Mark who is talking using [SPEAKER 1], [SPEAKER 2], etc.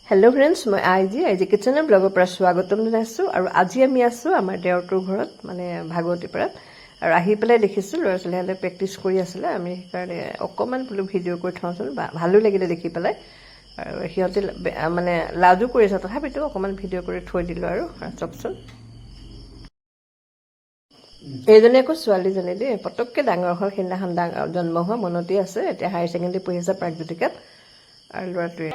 [SPEAKER 1] Hello' friends, মই IG কিটচেনৰ ব্লগৰ পৰা স্বাগতম জনাইছোঁ। আৰু আজি আমি আছোঁ আমাৰ দেওৰটোৰ ঘৰত, মানে ভাগৱতীপাৰাত। আৰু আহি পেলাই দেখিছোঁ ল'ৰা ছোৱালীহঁতে প্ৰেক্টিছ কৰি আছিলে। আমি সেইকাৰণে অকণমান বোলো ভিডিঅ' কৰি থওঁচোন, ভালো লাগিলে দেখি পেলাই। আৰু সিহঁতে মানে লাজো কৰিছে, তথাপিতো অকণমান ভিডিঅ' কৰি থৈ দিলোঁ। আৰু চাওকচোন, এইজনী আকৌ ছোৱালীজনী দেই, পটককৈ ডাঙৰ হ'ল। সেইদিনাখন জন্ম হোৱা মনতেই আছে। এতিয়া হায়াৰ ছেকেণ্ডেৰী পঢ়ি আছে প্ৰাগজ্যোতিকাত। আৰু ল'ৰাটোৱে